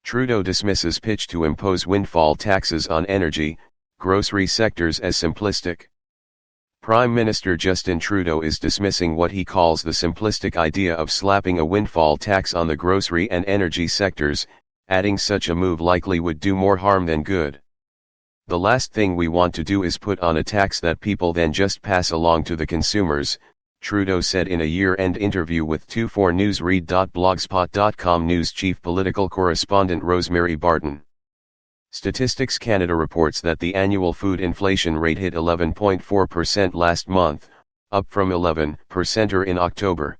Trudeau dismisses pitch to impose windfall taxes on energy, grocery sectors as simplistic. Prime Minister Justin Trudeau is dismissing what he calls the simplistic idea of slapping a windfall tax on the grocery and energy sectors, adding such a move likely would do more harm than good. The last thing we want to do is put on a tax that people then just pass along to the consumers, Trudeau said in a year-end interview with 24newsread.blogspot.com news chief political correspondent Rosemary Barton. Statistics Canada reports that the annual food inflation rate hit 11.4% last month, up from 11% in October.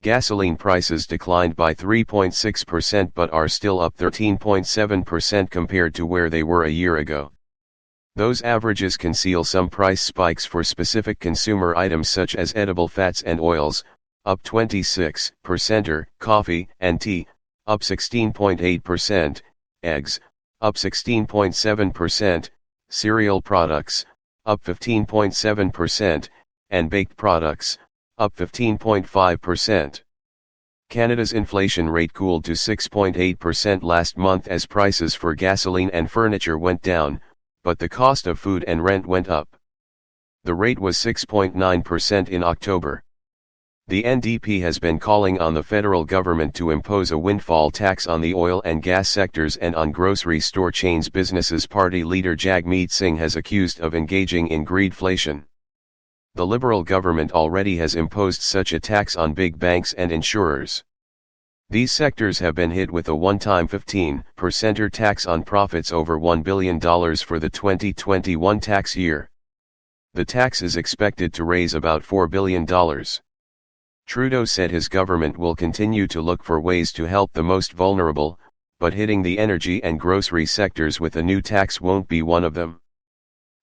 Gasoline prices declined by 3.6% but are still up 13.7% compared to where they were a year ago. Those averages conceal some price spikes for specific consumer items such as edible fats and oils, up 26%, coffee and tea, up 16.8%, eggs, up 16.7%, cereal products, up 15.7%, and baked products, up 15.5%. Canada's inflation rate cooled to 6.8% last month as prices for gasoline and furniture went down, but the cost of food and rent went up. The rate was 6.9% in October. The NDP has been calling on the federal government to impose a windfall tax on the oil and gas sectors and on grocery store chains. Businesses Party leader Jagmeet Singh has accused of engaging in greedflation. The Liberal government already has imposed such a tax on big banks and insurers. These sectors have been hit with a one-time 15% tax on profits over $1 billion for the 2021 tax year. The tax is expected to raise about $4 billion. Trudeau said his government will continue to look for ways to help the most vulnerable, but hitting the energy and grocery sectors with a new tax won't be one of them.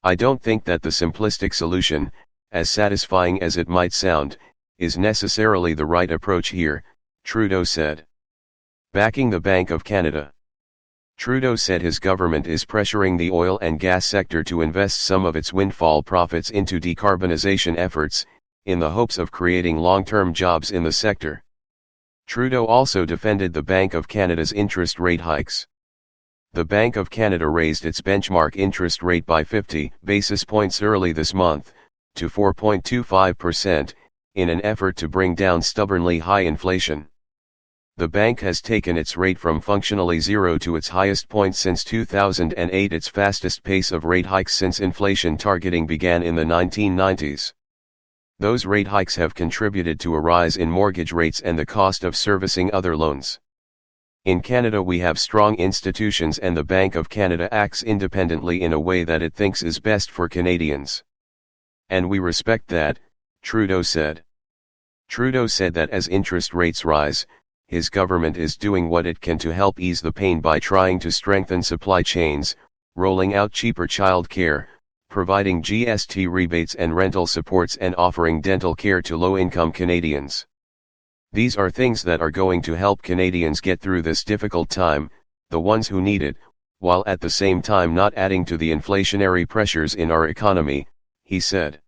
I don't think that the simplistic solution, as satisfying as it might sound, is necessarily the right approach here, Trudeau said. Backing the Bank of Canada. Trudeau said his government is pressuring the oil and gas sector to invest some of its windfall profits into decarbonization efforts, in the hopes of creating long-term jobs in the sector. Trudeau also defended the Bank of Canada's interest rate hikes. The Bank of Canada raised its benchmark interest rate by 50 basis points early this month, to 4.25%, in an effort to bring down stubbornly high inflation. The bank has taken its rate from functionally zero to its highest point since 2008, its fastest pace of rate hikes since inflation targeting began in the 1990s. Those rate hikes have contributed to a rise in mortgage rates and the cost of servicing other loans. In Canada we have strong institutions and the Bank of Canada acts independently in a way that it thinks is best for Canadians. And we respect that, Trudeau said. Trudeau said that as interest rates rise, his government is doing what it can to help ease the pain by trying to strengthen supply chains, rolling out cheaper child care, providing GST rebates and rental supports, and offering dental care to low-income Canadians. These are things that are going to help Canadians get through this difficult time, the ones who need it, while at the same time not adding to the inflationary pressures in our economy, he said.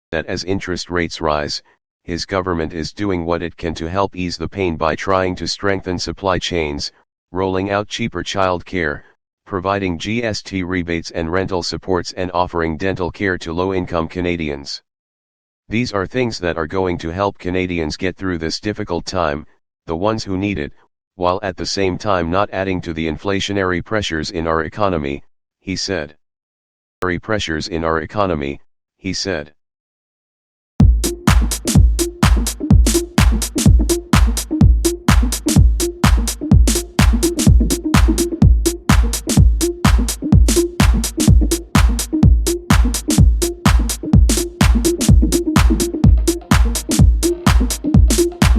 That as interest rates rise, his government is doing what it can to help ease the pain by trying to strengthen supply chains, rolling out cheaper child care, providing GST rebates and rental supports, and offering dental care to low-income Canadians. These are things that are going to help Canadians get through this difficult time, the ones who need it, while at the same time not adding to the inflationary pressures in our economy, he said. Pressures in our economy, he said.